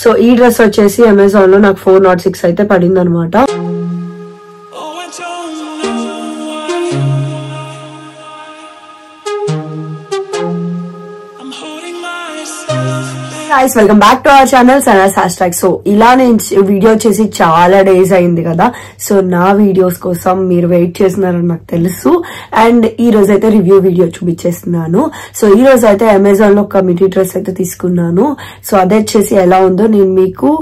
So ఈ dress వచ్చేసి Amazon లో నాకు 406 అయితే పడింది అనమాట. guys, welcome back to our channel Sana's hashtag. So ఇలా నేను వీడియో చేసి చాలా డేస్ అయింది కదా, సో నా వీడియోస్ కోసం మీరు వెయిట్ చేస్తున్నారని నాకు తెలుసు. అండ్ ఈ రోజు అయితే రివ్యూ వీడియో చూపించేస్తున్నాను. సో ఈ రోజు అయితే అమెజాన్ లో ఒక మిడ్డీ డ్రెస్ అయితే తీసుకున్నాను. సో అదే వచ్చేసి ఎలా ఉందో నేను మీకు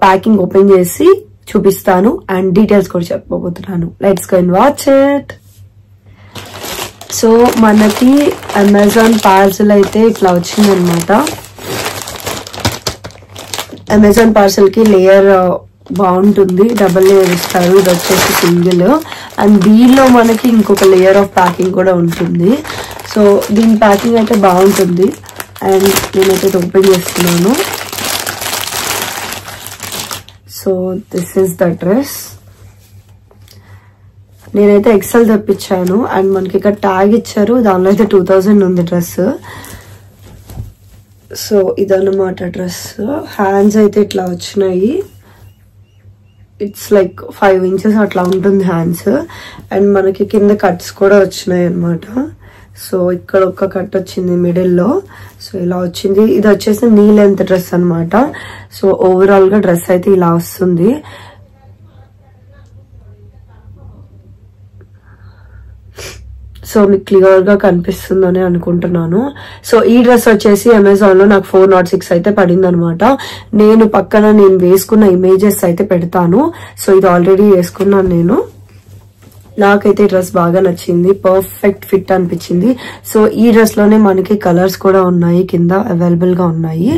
ప్యాకింగ్ ఓపెన్ చేసి చూపిస్తాను అండ్ డీటెయిల్స్ కూడా చెప్పబోతున్నాను. Let's go and watch it. So మనకి అమెజాన్ పార్సల్ అయితే ఇట్లా వచ్చిందనమాట. అమెజాన్ పార్సల్ కి లేయర్ బాగుంటుంది, డబుల్ లేయర్ ఇస్తారు. ఇది వచ్చేసి సింగిల్ అండ్ దీనిలో మనకి ఇంకొక లేయర్ ఆఫ్ ప్యాకింగ్ కూడా ఉంటుంది. సో దీని ప్యాకింగ్ అయితే బాగుంటుంది అండ్ నేనైతే ఓపెన్ చేస్తున్నాను. So this is the dress. నేనైతే ఎక్సెల్ తెప్పించాను అండ్ మనకి ఇక్కడ ట్యాగ్ ఇచ్చారు, దానిలో అయితే 2000 ఉంది డ్రెస్. సో ఇదన్నమాట డ్రెస్. హ్యాండ్స్ అయితే ఇట్లా వచ్చినాయి, ఇట్స్ లైక్ 5 inches అట్లా ఉంటుంది హ్యాండ్స్. అండ్ మనకి కింద కట్స్ కూడా వచ్చినాయి అనమాట. సో ఇక్కడ ఒక కట్ వచ్చింది మిడిల్ లో. సో ఇలా వచ్చింది. ఇది వచ్చేసి నీ లెంత్ డ్రెస్ అనమాట. సో ఓవరాల్ గా డ్రెస్ అయితే ఇలా వస్తుంది. సో మీకు క్లియర్ గా కనిపిస్తుందని అనుకుంటున్నాను. సో ఈ డ్రెస్ వచ్చేసి అమెజాన్ లో నాకు 406 అయితే పడింది అనమాట. నేను పక్కన నేను వేసుకున్న ఇమేజెస్ అయితే పెడతాను. సో ఇది ఆల్రెడీ వేసుకున్నాను నేను. నాకైతే డ్రెస్ బాగా నచ్చింది, పర్ఫెక్ట్ ఫిట్ అనిపించింది. సో ఈ డ్రెస్ లోనే మనకి కలర్స్ కూడా ఉన్నాయి, కింద అవైలబుల్ గా ఉన్నాయి.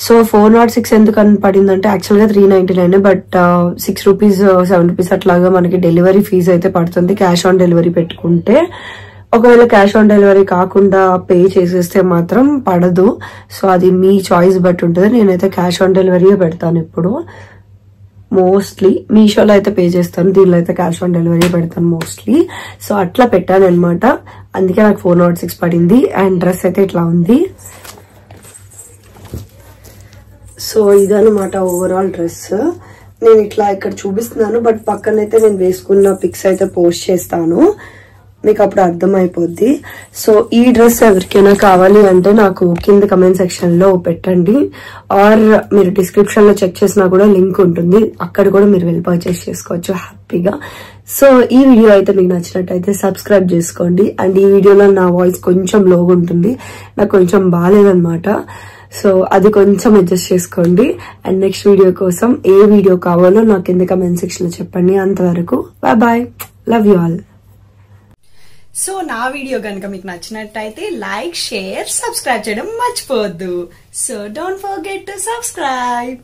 సో 406 ఎందుకు అని పడిందంటే యాక్చువల్ గా 399, బట్ 6 రూపీస్ 7 రూపీస్ అట్లాగా మనకి డెలివరీ ఫీజు అయితే పడుతుంది క్యాష్ ఆన్ డెలివరీ పెట్టుకుంటే. ఒకవేళ క్యాష్ ఆన్ డెలివరీ కాకుండా పే చేసేస్తే మాత్రం పడదు. సో అది మీ చాయిస్ బట్టి ఉంటుంది. నేనైతే క్యాష్ ఆన్ డెలివరీ పెడతాను ఇప్పుడు. మోస్ట్లీ మీషోలో అయితే పే చేస్తాను, దీనిలో అయితే క్యాష్ ఆన్ డెలివరీ పెడతాను మోస్ట్లీ. సో అట్లా పెట్టాను అనమాట, అందుకే నాకు 406 పడింది. అండ్ డ్రెస్ అయితే ఇట్లా ఉంది. సో ఇదన్నమాట ఓవరాల్ డ్రెస్. నేను ఇట్లా ఇక్కడ చూపిస్తున్నాను, బట్ పక్కనైతే నేను వేసుకున్న పిక్స్ అయితే పోస్ట్ చేస్తాను, మీకు అప్పుడు అర్థమైపోద్ది. సో ఈ డ్రెస్ ఎవరికైనా కావాలి అంటే నాకు కింద కమెంట్ సెక్షన్ లో పెట్టండి, ఆర్ మీరు డిస్క్రిప్షన్ లో చెక్ చేసినా కూడా లింక్ ఉంటుంది, అక్కడ కూడా మీరు వెళ్ళి పర్చేస్ చేసుకోవచ్చు హ్యాపీగా. సో ఈ వీడియో అయితే మీకు నచ్చినట్టయితే సబ్స్క్రైబ్ చేసుకోండి. అండ్ ఈ వీడియోలో నా వాయిస్ కొంచెం లోగా ఉంటుంది, నాకు కొంచెం బాగాలేదన్నమాట. సో అది కొంచెం అడ్జస్ట్ చేసుకోండి. అండ్ నెక్స్ట్ వీడియో కోసం ఏ వీడియో కావాలో నాకు కింద కమెంట్ సెక్షన్ లో చెప్పండి. అంతవరకు bye bye, love you all. So నా వీడియో కనుక మీకు నచ్చినట్టయితే లైక్, షేర్, సబ్స్క్రైబ్ చేయడం మర్చిపోవద్దు. So don't forget to subscribe.